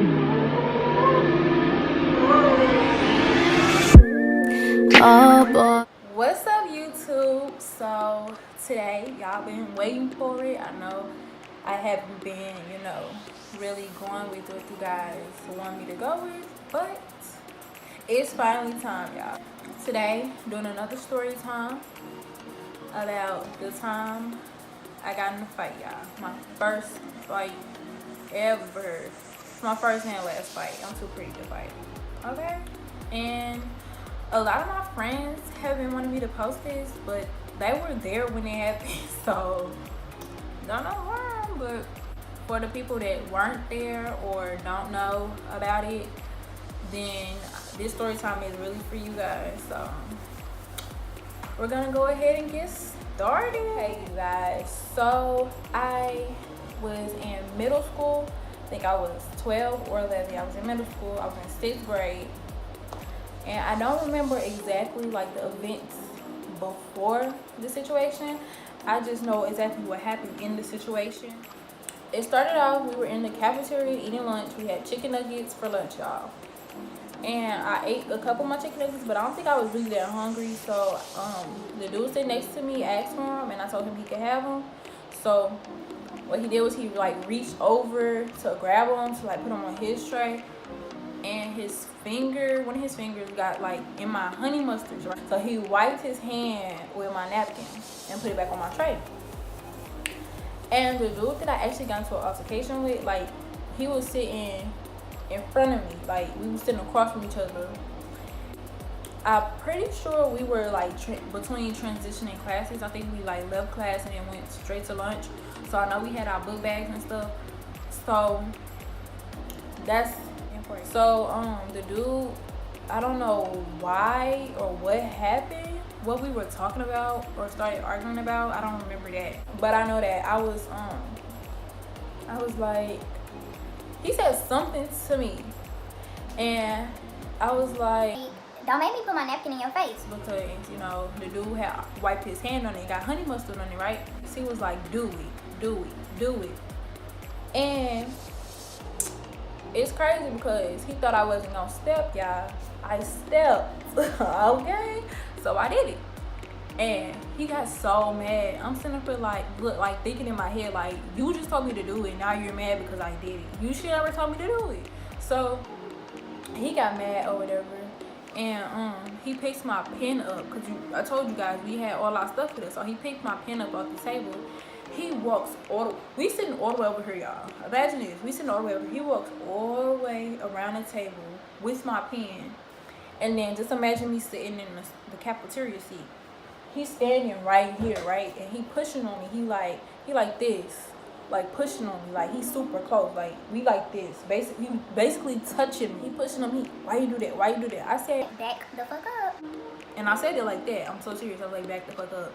Oh boy. What's up, YouTube? So today, y'all been waiting for it. I know I haven't been, really going with what you guys want me to go with, but it's finally time, y'all. Today, doing another story time about the time I got in a fight, y'all. My first fight ever. It's my first and last fight. I'm too pretty to fight. Okay? And a lot of my friends have been wanting me to post this, but they were there when it happened, so don't know why. But for the people that weren't there or don't know about it, then this story time is really for you guys. So we're gonna go ahead and get started. Hey, you guys. So I was in middle school. I think I was 12 or 11. I was in middle school. I was in 6th grade. And I don't remember exactly like the events before the situation. I just know exactly what happened in the situation. It started off, we were in the cafeteria eating lunch. We had chicken nuggets for lunch, y'all. And I ate a couple of my chicken nuggets, but I don't think I was really that hungry. So the dude sitting next to me asked for them, and I told him he could have them. So what he did was he like reached over to grab them to like put them on his tray. And his finger, one of his fingers got like in my honey mustard, right? So he wiped his hand with my napkin and put it back on my tray. And the dude that I actually got into an altercation with, like, he was sitting in front of me, like we were sitting across from each other. I'm pretty sure we were like between transitioning classes. I think we like left class and then went straight to lunch. So I know we had our book bags and stuff. So that's so the dude, I don't know why or what happened, what we were talking about or started arguing about. I don't remember that, but I know that I was like, he said something to me and I was like, don't make me put my napkin in your face. Because the dude had wiped his hand on it, got honey mustard on it, right? So he was like, do it. And it's crazy because he thought I wasn't gonna step, y'all. I stepped, okay? So I did it. And he got so mad. I'm sitting up here like thinking in my head, like, you just told me to do it, now you're mad because I did it. You should never told me to do it. So he got mad or whatever. And he picked my pen up, because I told you guys we had all our stuff with us. So he picked my pen up off the table. He walks we sitting all the way over here, y'all. Imagine this, we sitting all the way over here. He walks all the way around the table with my pen. And then just imagine me sitting in the cafeteria seat. He's standing right here, right? And he pushing on me. He like this, like pushing on me. Like he's super close. Like we like this. Basically touching me. He pushing on me. Why you do that? Why you do that? I said, back the fuck up. And I said it like that. I'm so serious. I was like, back the fuck up.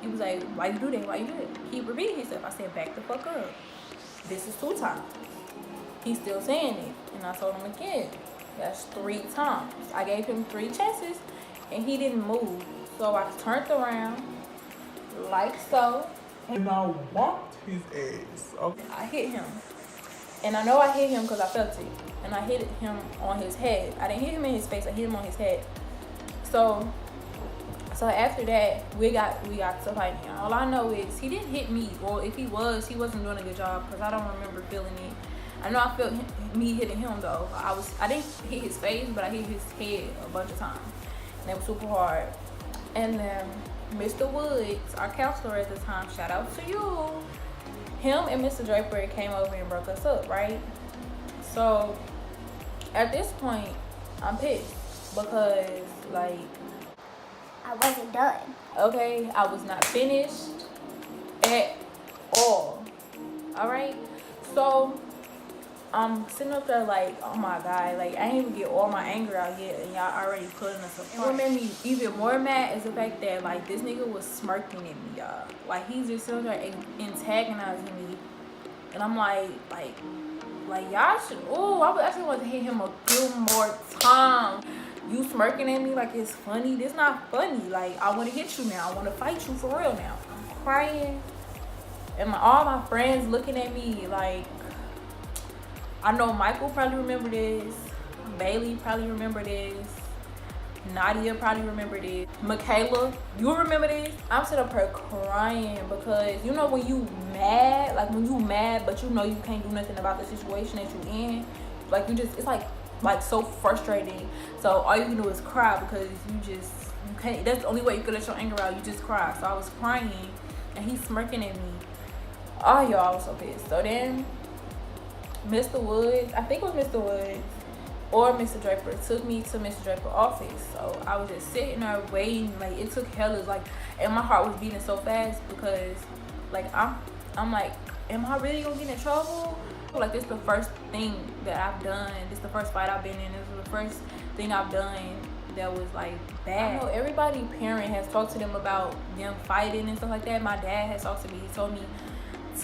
He was like, why you do that? Why you do that? He repeated himself. I said, back the fuck up. This is 2 times. He's still saying it. And I told him again. That's 3 times. I gave him 3 chances and he didn't move. So I turned around like so. And I whopped his ass. Okay. I hit him. And I know I hit him because I felt it. And I hit him on his head. I didn't hit him in his face. I hit him on his head. So after that, we got to fighting. All I know is he didn't hit me, or if he wasn't doing a good job because I don't remember feeling it. I know I felt me hitting him though. I didn't hit his face, but I hit his head a bunch of times, and it was super hard. And then Mr. Woods, our counselor at the time, shout out to you. Him and Mr. Draper came over and broke us up, right? So at this point, I'm pissed because like, I wasn't done. Okay, I was not finished at all. Alright? So I'm sitting up there like, oh my god, like I ain't even get all my anger out yet and y'all already putting us apart. And what made me even more mad is the fact that like this nigga was smirking at me, y'all. Like he's just sitting there antagonizing me. And I'm like y'all should, I actually want to hit him a few more times. You smirking at me like it's funny. This not funny. Like I want to hit you now. I want to fight you for real now. I'm crying. And all my friends looking at me like, I know Michael probably remember this. Bailey probably remember this. Nadia probably remember this. Michaela, you remember this? I'm sitting up here crying because you know when you mad, like when you mad but you know you can't do nothing about the situation that you in, like you just, it's like so frustrating. So all you can do is cry because you can't, that's the only way you can let your anger out, you just cry. So I was crying and he's smirking at me. Oh y'all, I was so pissed. So then Mr. Woods, I think it was Mr. Woods or Mr. Draper, took me to Mr. Draper's office. So I was just sitting there waiting, like it took hella, like, and my heart was beating so fast because like I'm like, am I really gonna get in trouble? Like this is the first thing that I've done, this is the first fight I've been in, this was the first thing I've done that was like bad. I know everybody parent has talked to them about them fighting and stuff like that. My dad has talked to me, he told me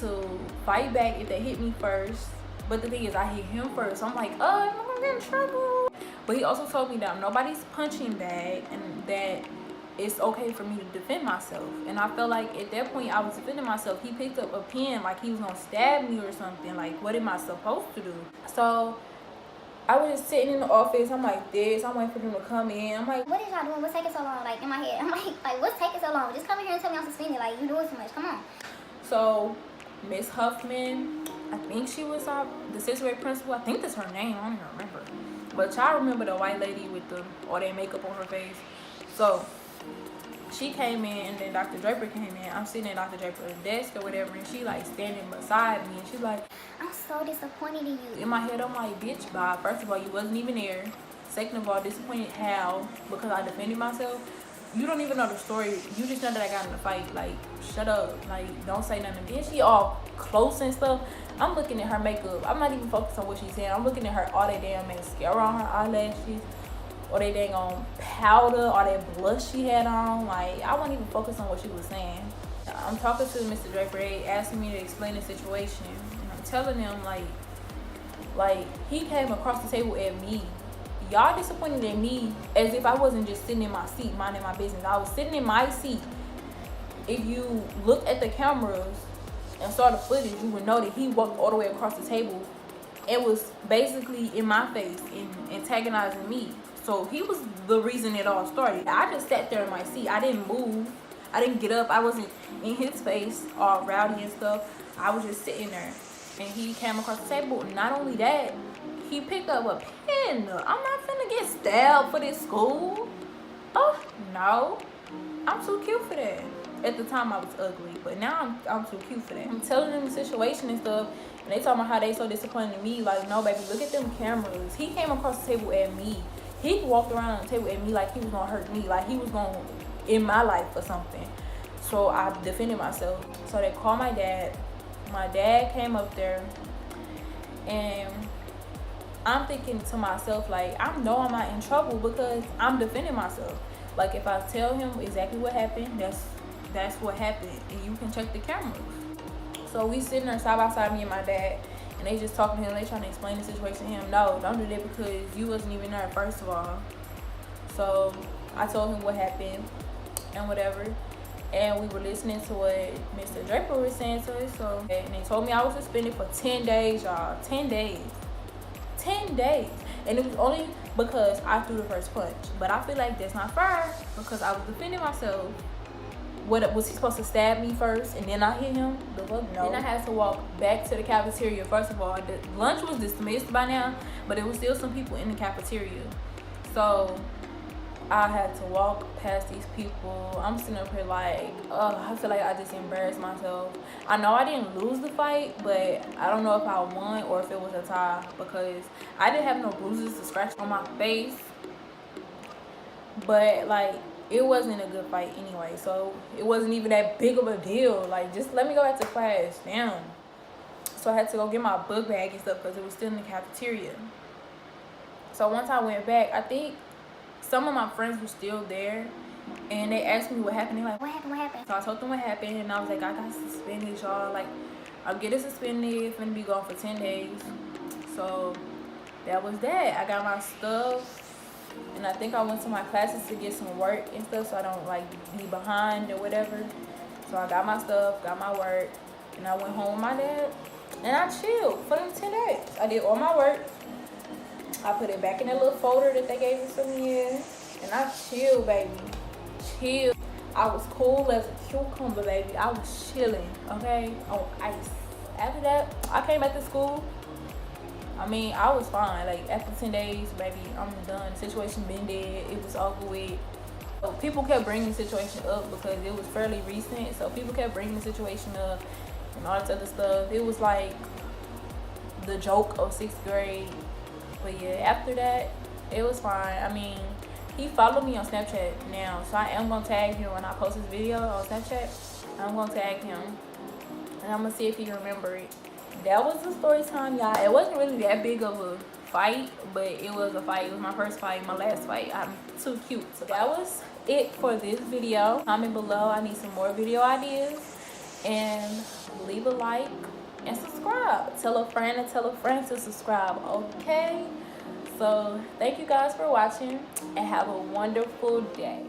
to fight back if they hit me first. But the thing is, I hit him first. So I'm like, oh, I'm gonna get in trouble. But he also told me that nobody's punching bag and that it's okay for me to defend myself. And I felt like at that point I was defending myself. He picked up a pen like he was gonna stab me or something. Like, what am I supposed to do? So I was just sitting in the office. I'm like this. I'm waiting for them to come in. I'm like, What is y'all doing? What's taking so long? Like in my head, I'm like what's taking so long? Just come in here and tell me I'm suspended. Like you doing too much. Come on. so Miss Huffman, I think she was the sixth grade principal. I think that's her name. I don't even remember. But y'all remember the white lady with all that makeup on her face? So she came in and then Dr. Draper came in. I'm sitting at Dr. Draper's desk or whatever, and she like standing beside me, and she's like, I'm so disappointed in you. in my head, I'm like, bitch, Bob. First of all, you wasn't even there. Second of all, disappointed how? Because I defended myself. You don't even know the story. You just know that I got in a fight. Like, shut up. Like, don't say nothing. Then she all close and stuff. I'm looking at her makeup. I'm not even focused on what she's saying. I'm looking at her, all that damn mascara on her eyelashes, all that dang on powder, all that blush she had on. Like, I wasn't even focused on what she was saying. I'm talking to Mr. Draper. They asking me to explain the situation. And I'm telling them, like he came across the table at me. Y'all disappointed in me as if I wasn't just sitting in my seat minding my business. I was sitting in my seat. If you look at the cameras and saw the footage, you would know that he walked all the way across the table and was basically in my face and antagonizing me. So he was the reason it all started. I just sat there in my seat. I didn't move. I didn't get up. I wasn't in his face all rowdy and stuff. I was just sitting there. And he came across the table. Not only that, he picked up a pen. I'm not finna get stabbed for this school. Oh, no. I'm too cute for that. At the time, I was ugly. But now, I'm too cute for that. I'm telling them the situation and stuff. And they talking about how they so disappointed in me. Like, no, baby, look at them cameras. He came across the table at me. He walked around on the table at me like he was gonna hurt me. Like he was gonna in my life or something. So I defended myself. So they called my dad. My dad came up there. And I'm thinking to myself, like, I know I'm not in trouble because I'm defending myself. Like, if I tell him exactly what happened, that's what happened. And you can check the cameras. So we sitting there side by side, me and my dad. And they just talking to him. They trying to explain the situation to him. No, don't do that because you wasn't even there, first of all. So I told him what happened and whatever. And we were listening to what Mr. Draper was saying to us. So, and they told me I was suspended for 10 days, y'all. 10 days. 10 days. And it was only because I threw the first punch. But I feel like that's not fair because I was defending myself. What, was he supposed to stab me first and then I hit him? The fuck no. Then I had to walk back to the cafeteria. First of all, the lunch was dismissed by now, but there was still some people in the cafeteria. So I had to walk past these people. I'm sitting up here like, I feel like I just embarrassed myself. I know I didn't lose the fight, but I don't know if I won or if it was a tie because I didn't have no bruises to scratch on my face. But like, it wasn't a good fight anyway, so it wasn't even that big of a deal. Like, just let me go back to class, damn. So I had to go get my book bag and stuff because it was still in the cafeteria. So once I went back, I think some of my friends were still there, and they asked me what happened. They're like, What happened? What happened? so I told them what happened, and I was like, I got suspended, y'all. Like, I'm getting suspended, finna be gone for 10 days. So that was that. I got my stuff. And I think I went to my classes to get some work and stuff so I don't like be behind or whatever. So I got my stuff, got my work, and I went home with my dad. And I chilled for them 10 days. I did all my work. I put it back in the little folder that they gave us for me in. And I chilled, baby. Chill. I was cool as a cucumber, baby. I was chilling, okay? On ice. After that, I came back to school. I mean, I was fine. Like, after 10 days, baby, I'm done. The situation been dead. It was over with. So people kept bringing the situation up because it was fairly recent. So people kept bringing the situation up and all this other stuff. It was like the joke of 6th grade. But yeah, after that, it was fine. I mean, he followed me on Snapchat now. So I am going to tag him when I post this video on Snapchat. I'm going to tag him. And I'm going to see if he remember it. That was the story time, y'all. It wasn't really that big of a fight, but it was a fight. It was my first fight, my last fight. I'm too cute. So that was it for this video. Comment below. I need some more video ideas. And leave a like and subscribe. Tell a friend and tell a friend to subscribe, okay? So thank you guys for watching and have a wonderful day.